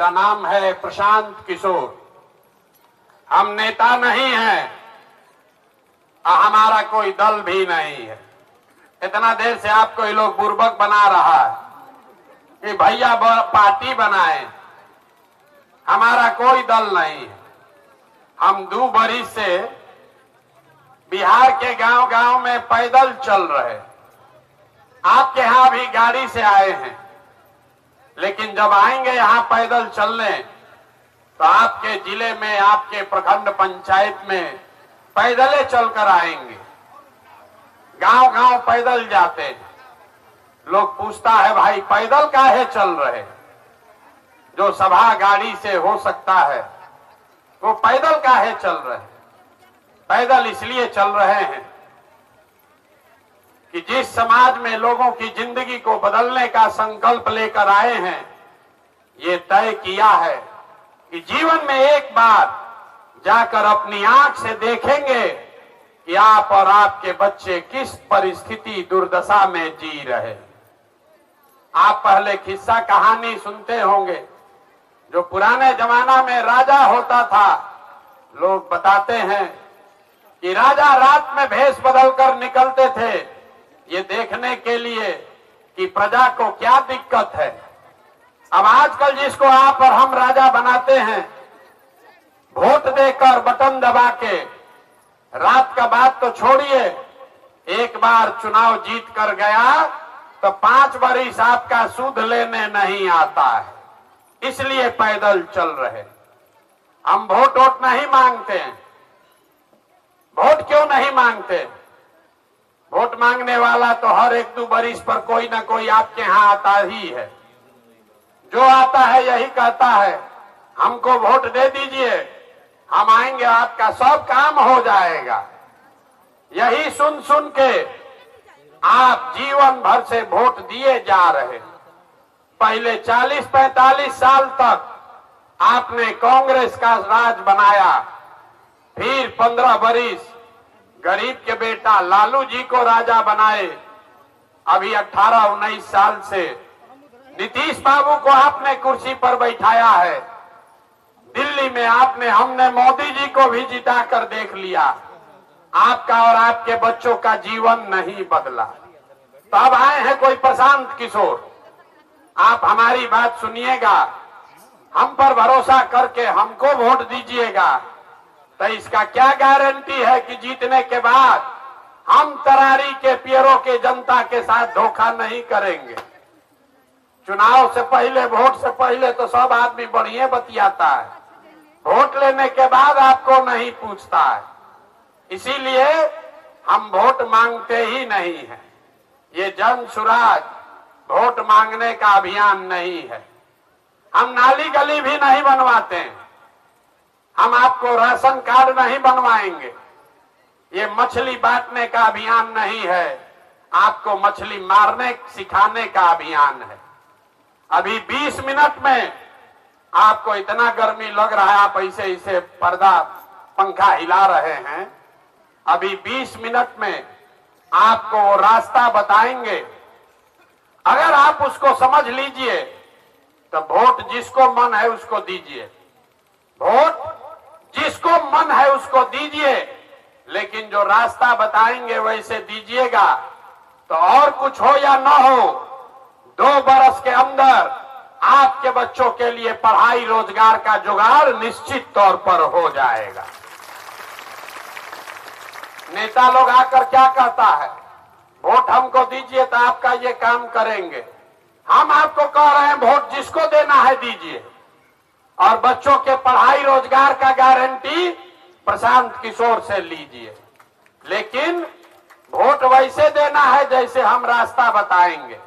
का नाम है प्रशांत किशोर। हम नेता नहीं हैं और हमारा कोई दल भी नहीं है। इतना देर से आपको ये लोग बुर्बक बना रहा है कि भैया पार्टी बनाए। हमारा कोई दल नहीं है। हम 2 बरिस से बिहार के गांव-गांव में पैदल चल रहे। आपके यहां भी गाड़ी से आए हैं, लेकिन जब आएंगे यहां पैदल चलने तो आपके जिले में, आपके प्रखंड पंचायत में पैदले चलकर आएंगे। गांव-गांव पैदल जाते हैं। लोग पूछता है भाई पैदल काहे चल रहे? जो सभा गाड़ी से हो सकता है वो पैदल काहे चल रहे? पैदल इसलिए चल रहे हैं कि जिस समाज में लोगों की जिंदगी को बदलने का संकल्प लेकर आए हैं, ये तय किया है कि जीवन में एक बार जाकर अपनी आंख से देखेंगे कि आप और आपके बच्चे किस परिस्थिति दुर्दशा में जी रहे। आप पहले किस्सा कहानी सुनते होंगे। जो पुराने जमाना में राजा होता था, लोग बताते हैं कि राजा रात में भेष बदलकर निकलते थे ये देखने के लिए कि प्रजा को क्या दिक्कत है। अब आजकल जिसको आप और हम राजा बनाते हैं, वोट देकर बटन दबा के, रात का बात तो छोड़िए, एक बार चुनाव जीत कर गया तो 5 बरिस आपका सूद लेने नहीं आता है। इसलिए पैदल चल रहे। हम वोट नहीं मांगते हैं। वोट क्यों नहीं मांगते? वोट मांगने वाला तो हर 1-2 बरिस पर कोई ना कोई आपके यहां आता ही है। जो आता है यही कहता है हमको वोट दे दीजिए, हम आएंगे, आपका सब काम हो जाएगा। यही सुन सुन के आप जीवन भर से वोट दिए जा रहे। पहले 40-45 साल तक आपने कांग्रेस का राज बनाया, फिर 15 बरिस गरीब के बेटा लालू जी को राजा बनाए। अभी 18-19 साल से नीतीश बाबू को आपने कुर्सी पर बैठाया है। दिल्ली में हमने मोदी जी को भी जिता कर देख लिया। आपका और आपके बच्चों का जीवन नहीं बदला। तो अब आए हैं कोई प्रशांत किशोर। आप हमारी बात सुनिएगा, हम पर भरोसा करके हमको वोट दीजिएगा, तो इसका क्या गारंटी है कि जीतने के बाद हम तरारी के पियरों के जनता के साथ धोखा नहीं करेंगे। चुनाव से पहले, वोट से पहले तो सब आदमी बढ़िया बतियाता है, वोट लेने के बाद आपको नहीं पूछता है। इसीलिए हम वोट मांगते ही नहीं है। ये जन सुराज वोट मांगने का अभियान नहीं है। हम नाली गली भी नहीं बनवाते हैं। हम आपको राशन कार्ड नहीं बनवाएंगे। ये मछली बांटने का अभियान नहीं है, आपको मछली मारने सिखाने का अभियान है। अभी 20 मिनट में आपको इतना गर्मी लग रहा है, आप ऐसे पर्दा पंखा हिला रहे हैं। अभी 20 मिनट में आपको वो रास्ता बताएंगे। अगर आप उसको समझ लीजिए तो वोट जिसको मन है उसको दीजिए। वोट जिसको मन है उसको दीजिए, लेकिन जो रास्ता बताएंगे वैसे दीजिएगा। तो और कुछ हो या न हो, 2 बरस के अंदर आपके बच्चों के लिए पढ़ाई रोजगार का जुगाड़ निश्चित तौर पर हो जाएगा। नेता लोग आकर क्या कहता है, वोट हमको दीजिए तो आपका ये काम करेंगे। हम आपको कह रहे हैं वोट जिसको देना है दीजिए, और बच्चों के पढ़ाई रोजगार का गारंटी प्रशांत किशोर से लीजिए। लेकिन वोट वैसे देना है जैसे हम रास्ता बताएंगे।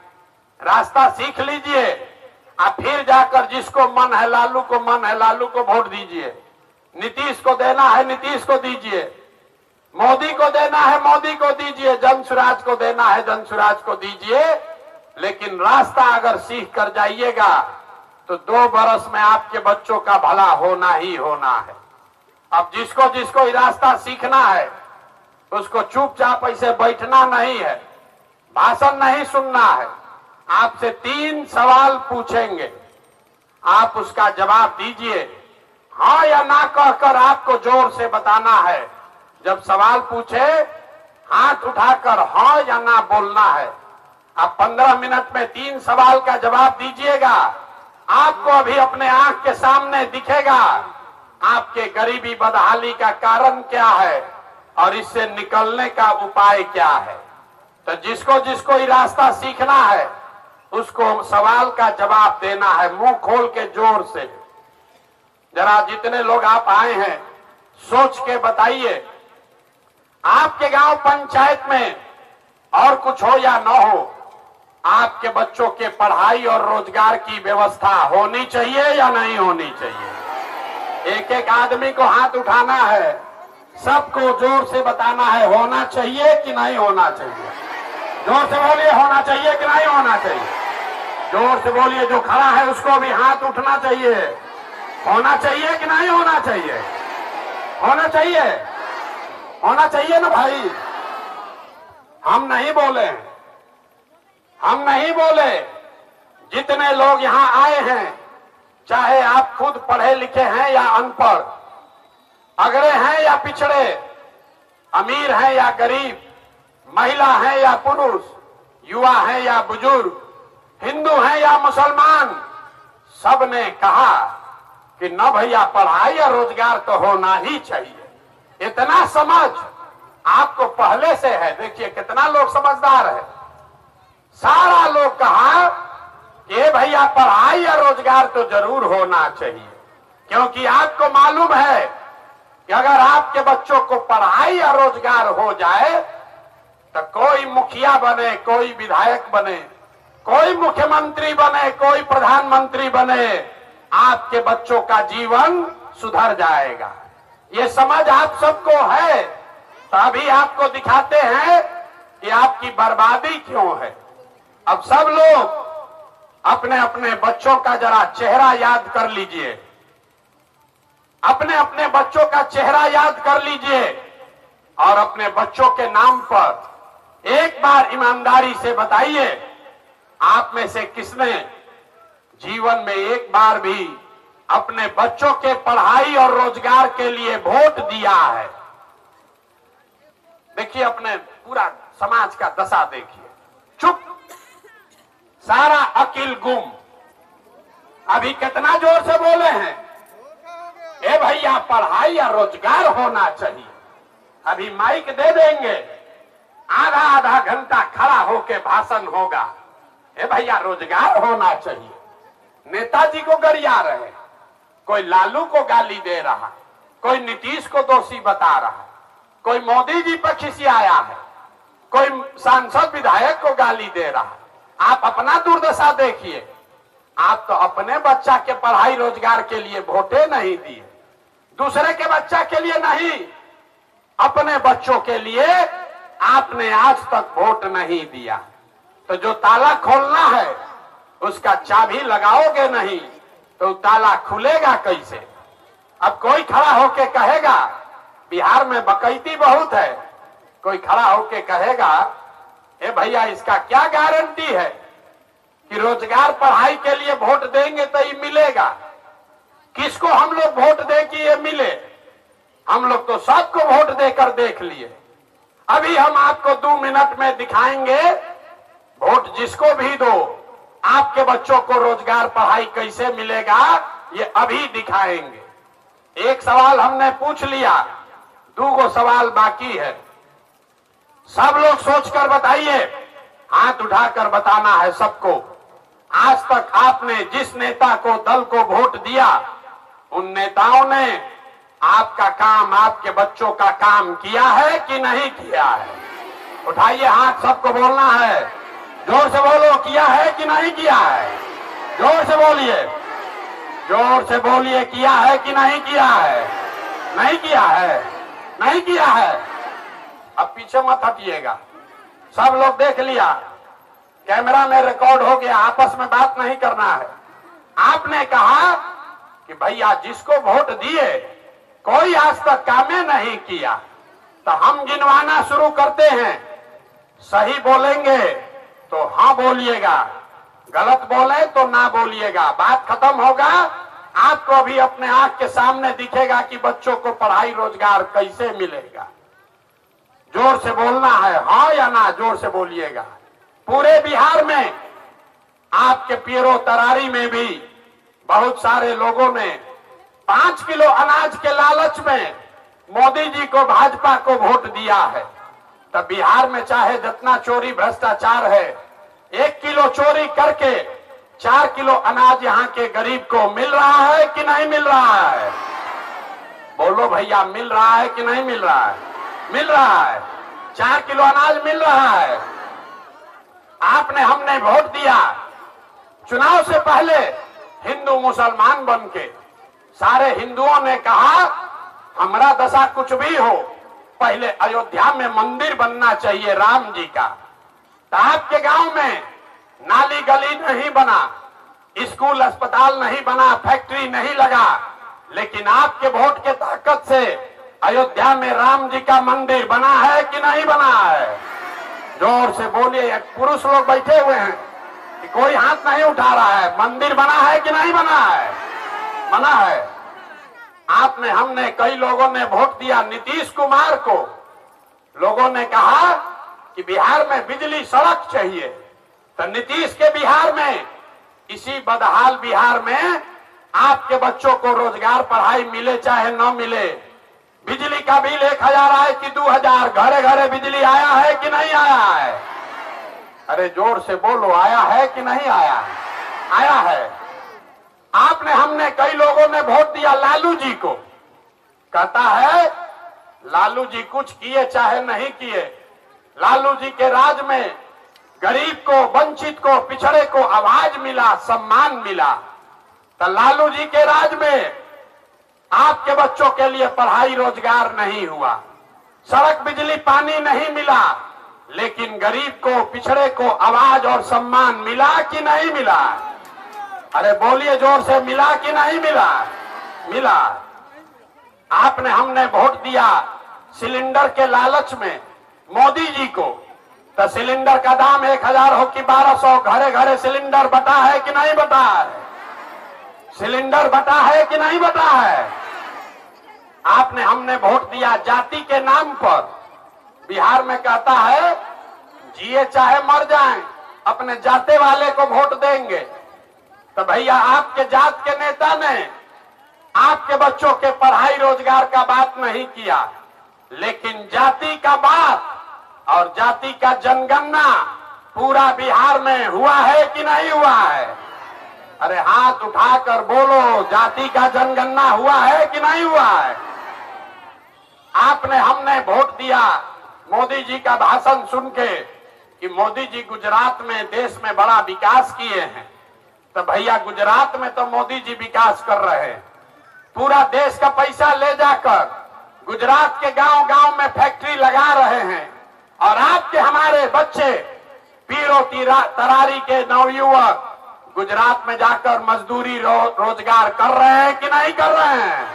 रास्ता सीख लीजिए, आप फिर जाकर जिसको मन है, लालू को मन है लालू को वोट दीजिए, नीतीश को देना है नीतीश को दीजिए, मोदी को देना है मोदी को दीजिए, जनसुराज को देना है जनसुराज को दीजिए। लेकिन रास्ता अगर सीख कर जाइएगा तो 2 बरस में आपके बच्चों का भला होना ही होना है। अब जिसको जिसको रास्ता सीखना है उसको चुपचाप ऐसे बैठना नहीं है, भाषण नहीं सुनना है। आपसे 3 सवाल पूछेंगे। आप उसका जवाब दीजिए। हाँ या ना कहकर आपको जोर से बताना है। जब सवाल पूछे हाथ उठाकर हाँ या ना बोलना है। आप 15 मिनट में 3 सवाल का जवाब दीजिएगा। आपको अभी अपने आंख के सामने दिखेगा आपके गरीबी बदहाली का कारण क्या है और इससे निकलने का उपाय क्या है। तो जिसको जिसको ये रास्ता सीखना है उसको सवाल का जवाब देना है, मुंह खोल के जोर से। जरा जितने लोग आप आए हैं सोच के बताइए, आपके गांव पंचायत में और कुछ हो या न हो, आपके बच्चों के पढ़ाई और रोजगार की व्यवस्था होनी चाहिए या नहीं होनी चाहिए? एक एक आदमी को हाथ उठाना है, सबको जोर से बताना है होना चाहिए कि नहीं होना चाहिए। जोर से बोलिए, होना चाहिए कि नहीं होना चाहिए? जोर से बोलिए। जो खड़ा है उसको भी हाथ उठना चाहिए। होना चाहिए कि नहीं होना चाहिए? होना चाहिए, होना चाहिए ना भाई। हम नहीं बोले, हम नहीं बोले। जितने लोग यहाँ आए हैं, चाहे आप खुद पढ़े लिखे हैं या अनपढ़, अगड़े हैं या पिछड़े, अमीर हैं या गरीब, महिला है या पुरुष, युवा है या बुजुर्ग, हिंदू है या मुसलमान, सब ने कहा कि न भैया पढ़ाई या रोजगार तो होना ही चाहिए। इतना समझ आपको पहले से है। देखिए कितना लोग समझदार है। सारा लोग कहा कि भैया पढ़ाई या रोजगार तो जरूर होना चाहिए, क्योंकि आपको मालूम है कि अगर आपके बच्चों को पढ़ाई या रोजगार हो जाए तो कोई मुखिया बने, कोई विधायक बने, कोई मुख्यमंत्री बने, कोई प्रधानमंत्री बने, आपके बच्चों का जीवन सुधर जाएगा। ये समझ आप सबको है, तभी आपको दिखाते हैं कि आपकी बर्बादी क्यों है। अब सब लोग अपने अपने बच्चों का जरा चेहरा याद कर लीजिए, अपने अपने बच्चों का चेहरा याद कर लीजिए और अपने बच्चों के नाम पर एक बार ईमानदारी से बताइए, आप में से किसने जीवन में एक बार भी अपने बच्चों के पढ़ाई और रोजगार के लिए वोट दिया है? देखिए अपने पूरा समाज का दशा देखिए, चुप, सारा अकिल गुम। अभी कितना जोर से बोले हैं, ए भैया पढ़ाई या रोजगार होना चाहिए। अभी माइक दे देंगे, आधा आधा घंटा खड़ा होके भाषण होगा, ए भैया रोजगार होना चाहिए। नेताजी को गरिया रहे, कोई लालू को गाली दे रहा, कोई नीतीश को दोषी बता रहा, कोई मोदी जी पर खिसियाया है, कोई सांसद विधायक को गाली दे रहा। आप अपना दुर्दशा देखिए। आप तो अपने बच्चा के पढ़ाई रोजगार के लिए वोटे नहीं दिए, दूसरे के बच्चा के लिए नहीं, अपने बच्चों के लिए आपने आज तक वोट नहीं दिया। तो जो ताला खोलना है उसका चाबी लगाओगे नहीं तो ताला खुलेगा कैसे? अब कोई खड़ा होके कहेगा बिहार में डकैती बहुत है, कोई खड़ा होके कहेगा ए भैया इसका क्या गारंटी है कि रोजगार पढ़ाई के लिए वोट देंगे तो ये मिलेगा? किसको हम लोग वोट दे कि ये मिले? हम लोग तो सबको वोट देकर देख लिए। अभी हम आपको 2 मिनट में दिखाएंगे, वोट जिसको भी दो आपके बच्चों को रोजगार पढ़ाई कैसे मिलेगा ये अभी दिखाएंगे। एक सवाल हमने पूछ लिया, 2 सवाल बाकी है। सब लोग सोचकर बताइए, हाथ उठाकर बताना है सबको। आज तक आपने जिस नेता को, दल को वोट दिया, उन नेताओं ने आपका काम, आपके बच्चों का काम किया है कि नहीं किया है? उठाइए हाथ, सबको बोलना है। जोर से बोलो, किया है कि नहीं किया है? जोर से बोलिए, जोर से बोलिए, किया है कि नहीं किया है? नहीं किया है, नहीं किया है। अब पीछे मत हटिएगा, सब लोग देख लिया, कैमरा में रिकॉर्ड हो गया, आपस में बात नहीं करना है। आपने कहा कि भैया जिसको वोट दिए कोई आज तक कामें नहीं किया, तो हम गिनवाना शुरू करते हैं। सही बोलेंगे तो हाँ बोलिएगा, गलत बोले तो ना बोलिएगा, बात खत्म होगा। आपको अभी अपने आंख के सामने दिखेगा कि बच्चों को पढ़ाई रोजगार कैसे मिलेगा। जोर से बोलना है, हाँ या ना, जोर से बोलिएगा। पूरे बिहार में, आपके पीरो तरारी में भी बहुत सारे लोगों ने 5 किलो अनाज के लालच में मोदी जी को, भाजपा को वोट दिया है। तब बिहार में चाहे जितना चोरी भ्रष्टाचार है, 1 किलो चोरी करके 4 किलो अनाज यहाँ के गरीब को मिल रहा है कि नहीं मिल रहा है? बोलो भैया, मिल रहा है कि नहीं मिल रहा है? मिल रहा है, 4 किलो अनाज मिल रहा है। आपने, हमने वोट दिया। चुनाव से पहले हिंदू मुसलमान बनके सारे हिंदुओं ने कहा हमारा दशा कुछ भी हो, पहले अयोध्या में मंदिर बनना चाहिए राम जी का। तो आपके गांव में नाली गली नहीं बना, स्कूल अस्पताल नहीं बना, फैक्ट्री नहीं लगा, लेकिन आपके वोट के ताकत से अयोध्या में राम जी का मंदिर बना है कि नहीं बना है? जोर से बोलिए। पुरुष लोग बैठे हुए हैं कि कोई हाथ नहीं उठा रहा है। मंदिर बना है कि नहीं बना है? बना है। आपने, हमने, कई लोगों ने वोट दिया नीतीश कुमार को। लोगों ने कहा कि बिहार में बिजली सड़क चाहिए, तो नीतीश के बिहार में, इसी बदहाल बिहार में आपके बच्चों को रोजगार, पढ़ाई मिले चाहे न मिले, बिजली का बिल 1000 आए कि 2000, घरे घरे बिजली आया है कि नहीं आया है? अरे जोर से बोलो, आया है कि नहीं आया? आया है। आपने, हमने, कई लोगों ने वोट दिया लालू जी को। कहता है लालू जी कुछ किए चाहे नहीं किए, लालू जी के राज में गरीब को, वंचित को, पिछड़े को आवाज मिला, सम्मान मिला। तो लालू जी के राज में आपके बच्चों के लिए पढ़ाई रोजगार नहीं हुआ, सड़क बिजली पानी नहीं मिला, लेकिन गरीब को, पिछड़े को आवाज और सम्मान मिला कि नहीं मिला? अरे बोलिए जोर से, मिला कि नहीं मिला? मिला। आपने, हमने वोट दिया सिलेंडर के लालच में मोदी जी को। तो सिलेंडर का दाम 1000 हो कि 1200, घरे घरे सिलेंडर बटा है कि नहीं बटा है? सिलेंडर बटा है कि नहीं बटा है? आपने, हमने वोट दिया जाति के नाम पर। बिहार में कहता है जिए चाहे मर जाएं, अपने जाते वाले को वोट देंगे। तो भैया, आपके जात के नेता ने आपके बच्चों के पढ़ाई रोजगार का बात नहीं किया, लेकिन जाति का बात और जाति का जनगणना पूरा बिहार में हुआ है कि नहीं हुआ है? अरे हाथ उठाकर बोलो, जाति का जनगणना हुआ है कि नहीं हुआ है? आपने, हमने वोट दिया मोदी जी का भाषण सुन के कि मोदी जी गुजरात में, देश में बड़ा विकास किए हैं। तो भैया, गुजरात में तो मोदी जी विकास कर रहे हैं, पूरा देश का पैसा ले जाकर गुजरात के गांव गांव में फैक्ट्री लगा रहे हैं। और आपके, हमारे बच्चे, पीरो तरारी के नवयुवक गुजरात में जाकर मजदूरी रोजगार कर रहे हैं कि नहीं कर रहे हैं?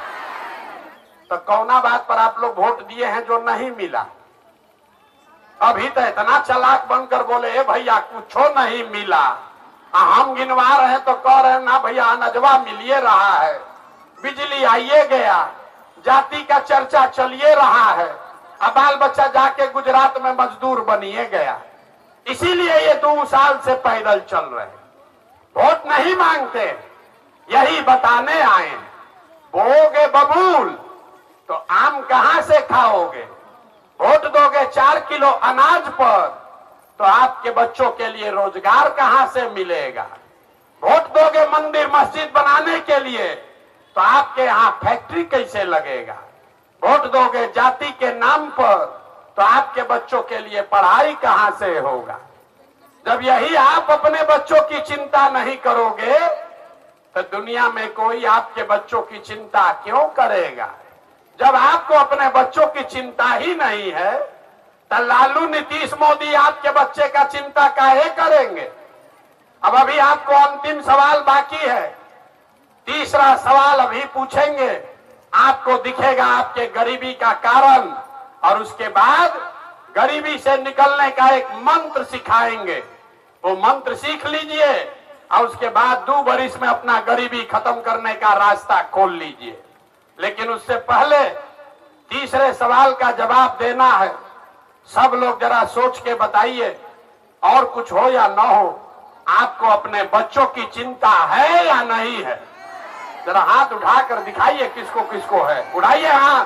तो कौना बात पर आप लोग वोट दिए हैं जो नहीं मिला? अभी तो इतना चालाक बनकर बोले ए भैया कुछो नहीं मिला, हम गिनवा रहे हैं तो कह रहे हैं ना भैया अनजवा मिलिए रहा है, बिजली आइए गया, जाति का चर्चा चलिए रहा है, अब बाल बच्चा जाके गुजरात में मजदूर बनिए गया। इसीलिए ये 2 साल से पैदल चल रहे हैं, वोट नहीं मांगते, यही बताने आए। बोओगे बबूल तो आम कहां से खाओगे? वोट दोगे 4 किलो अनाज पर तो आपके बच्चों के लिए रोजगार कहां से मिलेगा? वोट दोगे मंदिर मस्जिद बनाने के लिए तो आपके यहाँ फैक्ट्री कैसे लगेगा? वोट दोगे जाति के नाम पर तो आपके बच्चों के लिए पढ़ाई कहां से होगा? जब यही आप अपने बच्चों की चिंता नहीं करोगे तो दुनिया में कोई आपके बच्चों की चिंता क्यों करेगा? जब आपको अपने बच्चों की चिंता ही नहीं है तो लालू, नीतीश, मोदी आपके बच्चे का चिंता काहे करेंगे? अब अभी आपको अंतिम सवाल बाकी है, तीसरा सवाल अभी पूछेंगे, आपको दिखेगा आपके गरीबी का कारण, और उसके बाद गरीबी से निकलने का एक मंत्र सिखाएंगे। वो मंत्र सीख लीजिए, और उसके बाद 2 बरिस में अपना गरीबी खत्म करने का रास्ता खोल लीजिए। लेकिन उससे पहले तीसरे सवाल का जवाब देना है। सब लोग जरा सोच के बताइए, और कुछ हो या न हो, आपको अपने बच्चों की चिंता है या नहीं है? जरा हाथ उठाकर दिखाइए किसको किसको है। उठाइए हाथ,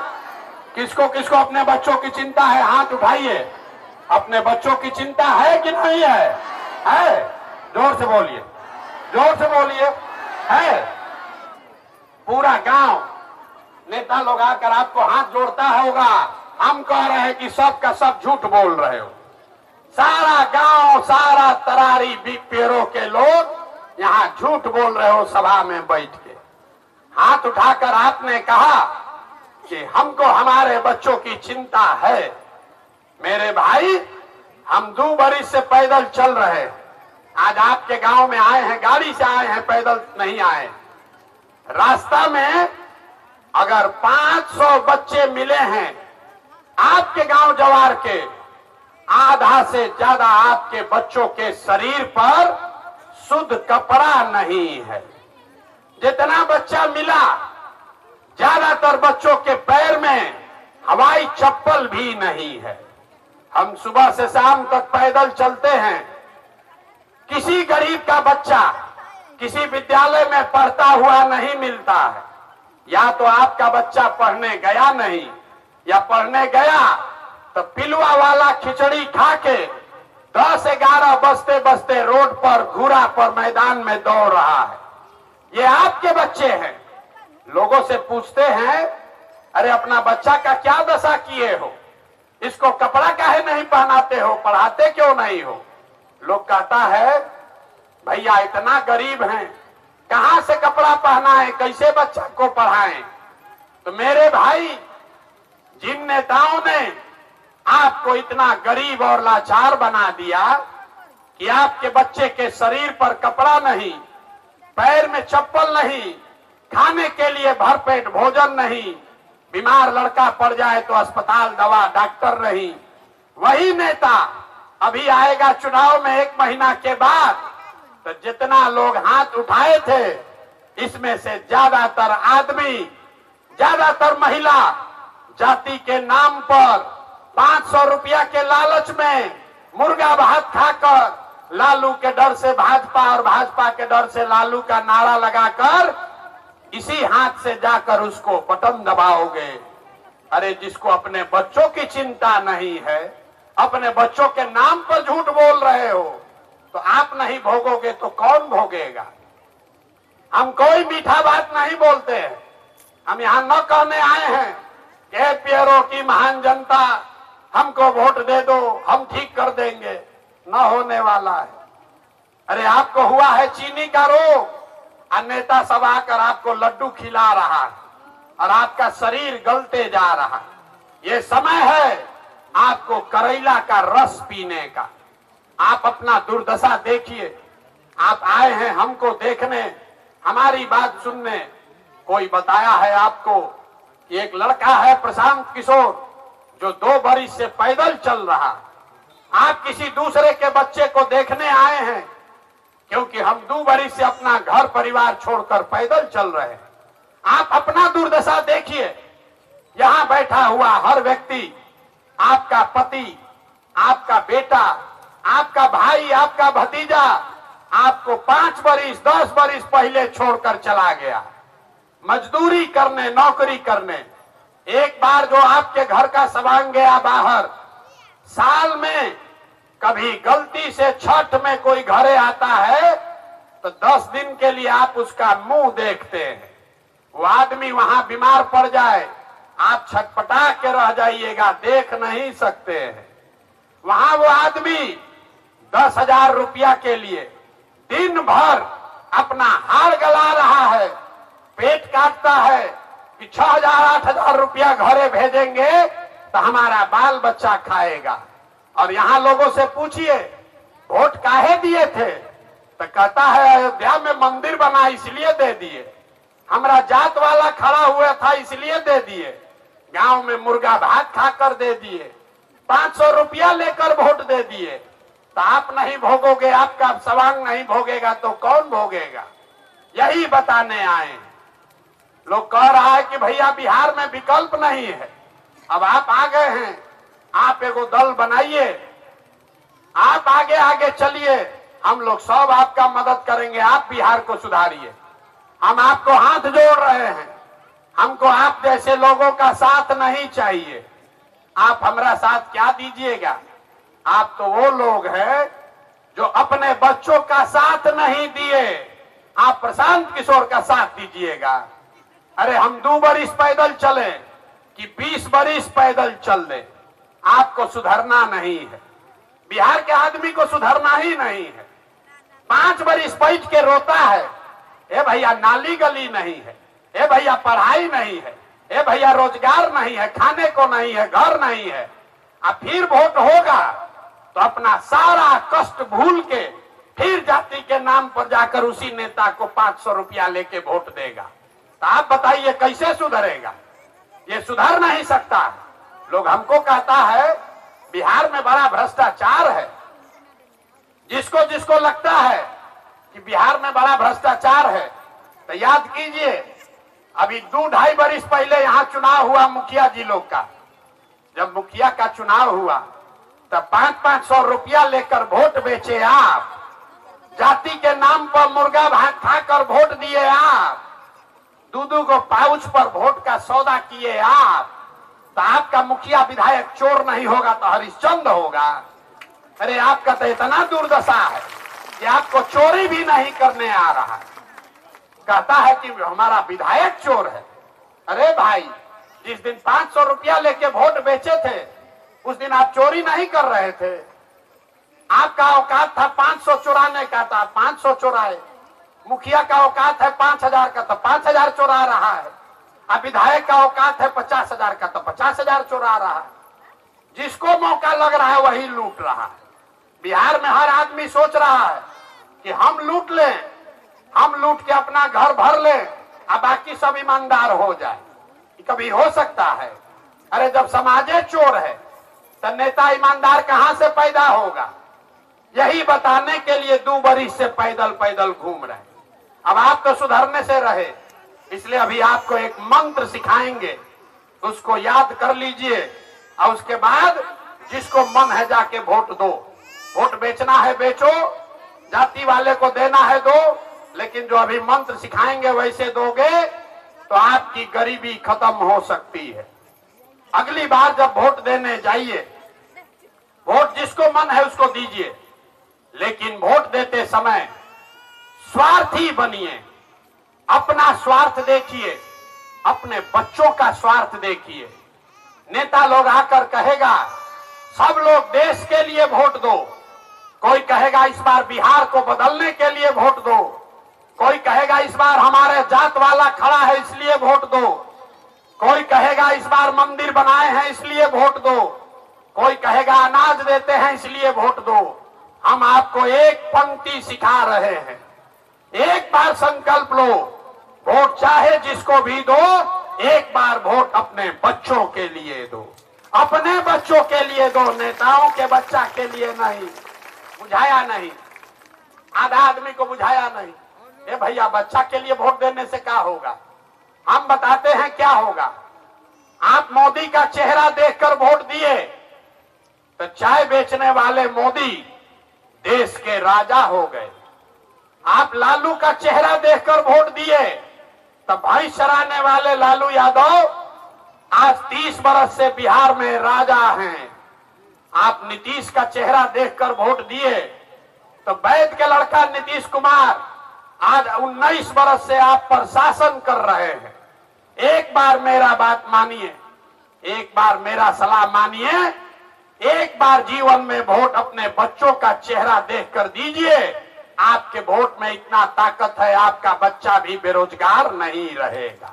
किसको किसको अपने बच्चों की चिंता है, हाथ उठाइए। अपने बच्चों की चिंता है कि नहीं है? है? जोर से बोलिए, जोर से बोलिए। है? पूरा गांव नेता लोग आकर आपको हाथ जोड़ता होगा, हम कह रहे हैं कि सब का सब झूठ बोल रहे हो। सारा गांव, सारा तरारी पेड़ों के लोग यहाँ झूठ बोल रहे हो सभा में बैठ के। हाथ उठाकर आपने कहा कि हमको हमारे बच्चों की चिंता है। मेरे भाई, हम 2 बरिस से पैदल चल रहे, आज आपके गांव में आए हैं, गाड़ी से आए हैं, पैदल नहीं आए। रास्ता में अगर 500 बच्चे मिले हैं आपके गांव जवार के, आधा से ज्यादा आपके बच्चों के शरीर पर शुद्ध कपड़ा नहीं है। जितना बच्चा मिला, ज्यादातर बच्चों के पैर में हवाई चप्पल भी नहीं है। हम सुबह से शाम तक पैदल चलते हैं। किसी गरीब का बच्चा किसी विद्यालय में पढ़ता हुआ नहीं मिलता है। या तो आपका बच्चा पढ़ने गया नहीं, या पढ़ने गया तो पिलुआ वाला खिचड़ी खा के 10-11 बजते बजते रोड पर घूरा पर मैदान में दौड़ रहा है। ये आपके बच्चे हैं। लोगों से पूछते हैं, अरे अपना बच्चा का क्या दशा किए हो, इसको कपड़ा काहे नहीं पहनाते हो, पढ़ाते क्यों नहीं हो? लोग कहता है, भैया इतना गरीब हैं, कहां से कपड़ा पहनाएं, कैसे बच्चा को पढ़ाएं? तो मेरे भाई, जिन नेताओं ने आपको इतना गरीब और लाचार बना दिया कि आपके बच्चे के शरीर पर कपड़ा नहीं, पैर में चप्पल नहीं, खाने के लिए भरपेट भोजन नहीं, बीमार लड़का पड़ जाए तो अस्पताल दवा डॉक्टर नहीं, वही नेता अभी आएगा चुनाव में 1 महीना के बाद, तो जितना लोग हाथ उठाए थे, इसमें से ज्यादातर आदमी, ज्यादातर महिला जाति के नाम पर 500 रुपया के लालच में मुर्गा भात खाकर लालू के डर से भाजपा और भाजपा के डर से लालू का नारा लगाकर इसी हाथ से जाकर उसको बटन दबाओगे। अरे जिसको अपने बच्चों की चिंता नहीं है, अपने बच्चों के नाम पर झूठ बोल रहे हो, तो आप नहीं भोगोगे तो कौन भोगेगा? हम कोई मीठा बात नहीं बोलते हैं। हम यहाँ न कहने आए हैं कि पियरों की महान जनता हमको वोट दे दो, हम ठीक कर देंगे, न होने वाला है। अरे आपको हुआ है चीनी का रोग, और नेता सब आकर आपको लड्डू खिला रहा है और आपका शरीर गलते जा रहा है। ये समय है आपको करेला का रस पीने का। आप अपना दुर्दशा देखिए। आप आए हैं हमको देखने, हमारी बात सुनने। कोई बताया है आपको कि एक लड़का है प्रशांत किशोर, जो 2 बरिस से पैदल चल रहा। आप किसी दूसरे के बच्चे को देखने आए हैं, क्योंकि हम 2 बरिस से अपना घर परिवार छोड़कर पैदल चल रहे हैं। आप अपना दुर्दशा देखिए। यहां बैठा हुआ हर व्यक्ति, आपका पति, आपका बेटा, आपका भाई, आपका भतीजा आपको 5 बरिस 10 बरिस पहले छोड़कर चला गया मजदूरी करने, नौकरी करने। एक बार जो आपके घर का सवांग गया बाहर, साल में कभी गलती से छठ में कोई घरे आता है तो 10 दिन के लिए आप उसका मुंह देखते हैं। वो आदमी वहां बीमार पड़ जाए, आप छटपटा के रह जाइएगा, देख नहीं सकते हैं। वहां वो आदमी 10,000 रुपया के लिए दिन भर अपना हाड़ गला रहा है, पेट काटता है कि 6,000-8,000 रुपया घरे भेजेंगे तो हमारा बाल बच्चा खाएगा। और यहाँ लोगों से पूछिए वोट काहे दिए थे, तो कहता है अयोध्या में मंदिर बना इसलिए दे दिए, हमारा जात वाला खड़ा हुआ था इसलिए दे दिए, गांव में मुर्गा भात खाकर दे दिए, 500 रुपया लेकर वोट दे दिए। तो आप नहीं भोगोगे, आपका सवांग नहीं भोगेगा तो कौन भोगेगा? यही बताने आए। लोग कह रहा है कि भैया बिहार में विकल्प नहीं है। अब आप आ गए हैं, आप एगो दल बनाइए, आप आगे आगे चलिए, हम लोग सब आपका मदद करेंगे, आप बिहार को सुधारिए। हम आपको हाथ जोड़ रहे हैं, हमको आप जैसे लोगों का साथ नहीं चाहिए। आप हमारा साथ क्या दीजिएगा? आप तो वो लोग हैं जो अपने बच्चों का साथ नहीं दिए। आप प्रशांत किशोर का साथ दीजिएगा। अरे हम 2 बरिस पैदल चले कि 20 बरिस पैदल चल दे, आपको सुधरना नहीं है। बिहार के आदमी को सुधरना ही नहीं है। 5 बरिस बैठ के रोता है, ए भैया नाली गली नहीं है, ए भैया पढ़ाई नहीं है, ए भैया रोजगार नहीं है, खाने को नहीं है, घर नहीं है। अब फिर वोट होगा तो अपना सारा कष्ट भूल के फिर जाति के नाम पर जाकर उसी नेता को 500 रुपया लेके वोट देगा। तो आप बताइए कैसे सुधरेगा? ये सुधर नहीं सकता। लोग हमको कहता है बिहार में बड़ा भ्रष्टाचार है। जिसको जिसको लगता है कि बिहार में बड़ा भ्रष्टाचार है तो याद कीजिए, अभी 2-2.5 बरिस पहले यहाँ चुनाव हुआ मुखिया जी लोग का। जब मुखिया का चुनाव हुआ तब 500-500 रुपया लेकर वोट बेचे आप, जाति के नाम पर मुर्गा भात खाकर वोट दिए आप, 2-2 को पाउच पर वोट का सौदा किए आप। तो आपका मुखिया विधायक चोर नहीं होगा तो हरिश्चंद्र होगा। अरे आपका तो इतना दुर्दशा है कि आपको चोरी भी नहीं करने आ रहा है। कहता है कि हमारा विधायक चोर है। अरे भाई, जिस दिन 500 रुपया लेके वोट बेचे थे उस दिन आप चोरी नहीं कर रहे थे। आपका औकात था 500 चुराने का, था 500 चुराए। मुखिया का औकात है 5000 का, तो 5000 चुरा रहा है। अब विधायक का औकात है 50,000 का, तो 50,000 चुरा रहा है। जिसको मौका लग रहा है वही लूट रहा है। बिहार में हर आदमी सोच रहा है कि हम लूट लें, हम लूट के अपना घर भर लें और बाकी सब ईमानदार हो जाए। कभी हो सकता है? अरे जब समाजे चोर है तो नेता ईमानदार कहां से पैदा होगा? यही बताने के लिए 2 बरिस से पैदल पैदल घूम रहे। अब आप तो सुधरने से रहे, इसलिए अभी आपको एक मंत्र सिखाएंगे, उसको याद कर लीजिए और उसके बाद जिसको मन है जाके वोट दो। वोट बेचना है बेचो, जाति वाले को देना है दो, लेकिन जो अभी मंत्र सिखाएंगे वैसे दोगे तो आपकी गरीबी खत्म हो सकती है। अगली बार जब वोट देने जाइए, वोट जिसको मन है उसको दीजिए, लेकिन वोट देते समय स्वार्थी बनिए। अपना स्वार्थ देखिए, अपने बच्चों का स्वार्थ देखिए। नेता लोग आकर कहेगा सब लोग देश के लिए वोट दो, कोई कहेगा इस बार बिहार को बदलने के लिए वोट दो, कोई कहेगा इस बार हमारे जात वाला खड़ा है इसलिए वोट दो, कोई कहेगा इस बार मंदिर बनाए हैं इसलिए वोट दो, कोई कहेगा अनाज देते हैं इसलिए वोट दो। हम आपको एक पंक्ति सिखा रहे हैं, एक बार संकल्प लो, वोट चाहे जिसको भी दो, एक बार वोट अपने बच्चों के लिए दो, अपने बच्चों के लिए दो, नेताओं के बच्चा के लिए नहीं। बुझाया नहीं? आधा आदमी को बुझाया नहीं। ए भैया, बच्चा के लिए वोट देने से क्या होगा? हम बताते हैं क्या होगा। आप मोदी का चेहरा देखकर वोट दिए तो चाय बेचने वाले मोदी देश के राजा हो गए। आप लालू का चेहरा देखकर वोट दिए तो भैंस चराने वाले लालू यादव आज 30 बरस से बिहार में राजा हैं। आप नीतीश का चेहरा देखकर वोट दिए तो वैद के लड़का नीतीश कुमार आज 19 बरस से आप पर शासन कर रहे हैं। एक बार मेरा बात मानिए, एक बार मेरा सलाह मानिए, एक बार जीवन में वोट अपने बच्चों का चेहरा देखकर दीजिए। आपके वोट में इतना ताकत है, आपका बच्चा भी बेरोजगार नहीं रहेगा।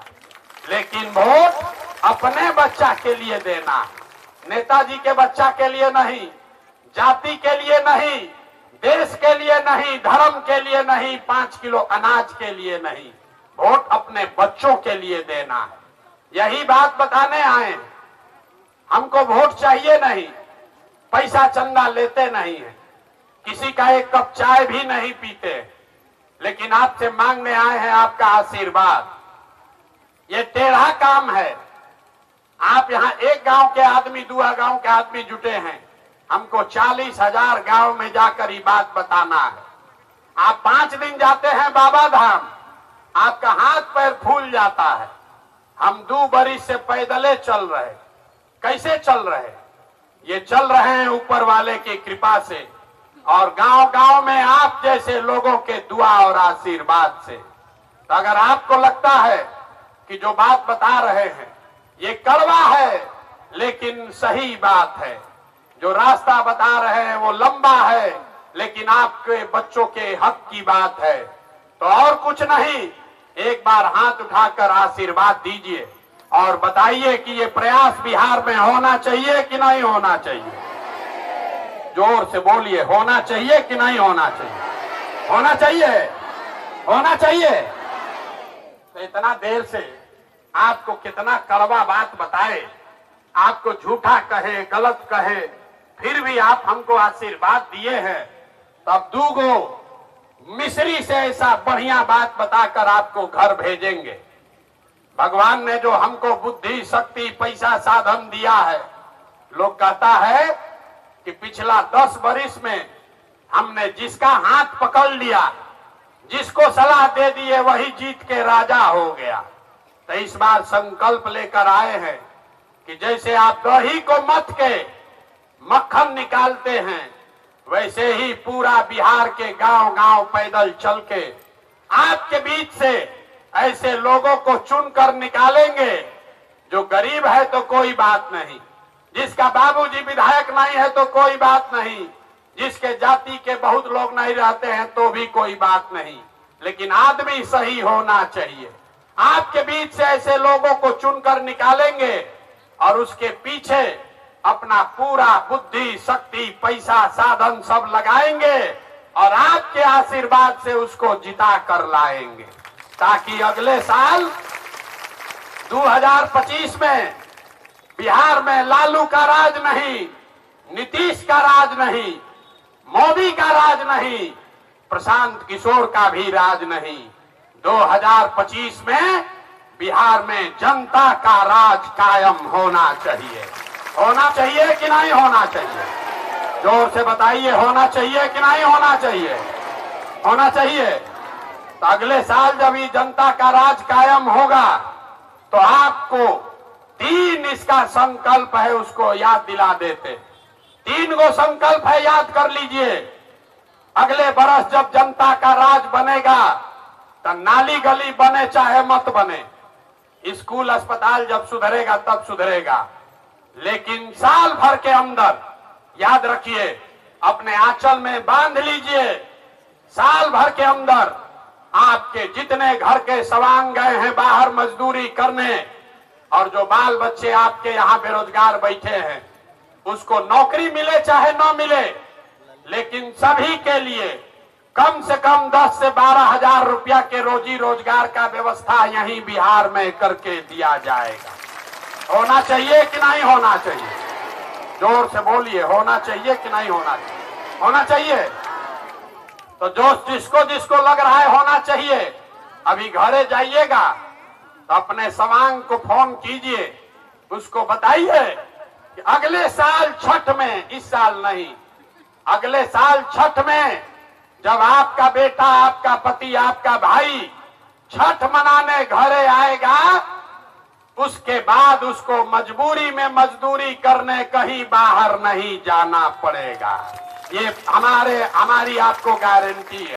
लेकिन वोट अपने बच्चा के लिए देना, नेताजी के बच्चा के लिए नहीं, जाति के लिए नहीं, देश के लिए नहीं, धर्म के लिए नहीं, 5 किलो अनाज के लिए नहीं, वोट अपने बच्चों के लिए देना है। यही बात बताने आए। हमको वोट चाहिए नहीं, पैसा चंदा लेते नहीं है। किसी का एक कप चाय भी नहीं पीते, लेकिन आपसे मांगने आए हैं आपका आशीर्वाद। ये टेढ़ा काम है। आप यहाँ एक गांव के आदमी, दूसरा गांव के आदमी जुटे हैं, हमको 40,000 गांव में जाकर ये बात बताना है। आप 5 दिन जाते हैं बाबा धाम, आपका हाथ पैर फूल जाता है। हम 2 बरिस से पैदले चल रहे। कैसे चल रहे? ये चल रहे हैं ऊपर वाले की कृपा से और गांव गांव में आप जैसे लोगों के दुआ और आशीर्वाद से। तो अगर आपको लगता है कि जो बात बता रहे हैं ये कड़वा है, लेकिन सही बात है, जो रास्ता बता रहे हैं वो लंबा है, लेकिन आपके बच्चों के हक की बात है, तो और कुछ नहीं, एक बार हाथ उठाकर आशीर्वाद दीजिए और बताइए कि ये प्रयास बिहार में होना चाहिए कि नहीं होना चाहिए। जोर से बोलिए, होना चाहिए कि नहीं होना चाहिए? होना चाहिए, होना चाहिए। तो इतना देर से आपको कितना कड़वा बात बताए, आपको झूठा कहे, गलत कहे, फिर भी आप हमको आशीर्वाद दिए हैं। तब 2 गो मिस्री से ऐसा बढ़िया बात बताकर आपको घर भेजेंगे। भगवान ने जो हमको बुद्धि, शक्ति, पैसा, साधन दिया है, लोग कहता है कि पिछला 10 बरिस में हमने जिसका हाथ पकड़ लिया, जिसको सलाह दे दिए, वही जीत के राजा हो गया। तो इस बार संकल्प लेकर आए हैं कि जैसे आप दही को मथ के मक्खन निकालते हैं, वैसे ही पूरा बिहार के गांव गांव पैदल चल के आपके बीच से ऐसे लोगों को चुनकर निकालेंगे। जो गरीब है तो कोई बात नहीं, जिसका बाबूजी विधायक नहीं है तो कोई बात नहीं, जिसके जाति के बहुत लोग नहीं रहते हैं तो भी कोई बात नहीं, लेकिन आदमी सही होना चाहिए। आपके बीच से ऐसे लोगों को चुनकर निकालेंगे और उसके पीछे अपना पूरा बुद्धि, शक्ति, पैसा, साधन सब लगाएंगे और आपके आशीर्वाद से उसको जिता कर लाएंगे, ताकि अगले साल 2025 में बिहार में लालू का राज नहीं, नीतीश का राज नहीं, मोदी का राज नहीं, प्रशांत किशोर का भी राज नहीं। 2025 में बिहार में जनता का राज कायम होना चाहिए। होना चाहिए कि नहीं होना चाहिए? जोर से बताइए, होना चाहिए कि नहीं होना चाहिए? होना चाहिए। तो अगले साल जब ये जनता का राज कायम होगा तो आपको 3 इसका संकल्प है, उसको याद दिला देते। 3 गो संकल्प है, याद कर लीजिए। अगले बरस जब जनता का राज बनेगा तो नाली गली बने चाहे मत बने, स्कूल अस्पताल जब सुधरेगा तब सुधरेगा, लेकिन साल भर के अंदर याद रखिए, अपने आंचल में बांध लीजिए, साल भर के अंदर आपके जितने घर के सवांग गए हैं बाहर मजदूरी करने और जो बाल बच्चे आपके यहाँ बेरोजगार बैठे हैं, उसको नौकरी मिले चाहे न मिले, लेकिन सभी के लिए कम से कम 10 से 12 हजार रुपया के रोजी रोजगार का व्यवस्था यहीं बिहार में करके दिया जाएगा। होना चाहिए कि नहीं होना चाहिए? जोर से बोलिए, होना चाहिए कि नहीं होना चाहिए? होना चाहिए। तो जो जिसको जिसको लग रहा है होना चाहिए, अभी घरे जाइएगा तो अपने सवांग को फोन कीजिए, उसको बताइए कि अगले साल छठ में, इस साल नहीं, अगले साल छठ में जब आपका बेटा, आपका पति, आपका भाई छठ मनाने घरे आएगा, उसके बाद उसको मजबूरी में मजदूरी करने कहीं बाहर नहीं जाना पड़ेगा। ये हमारी आपको गारंटी है।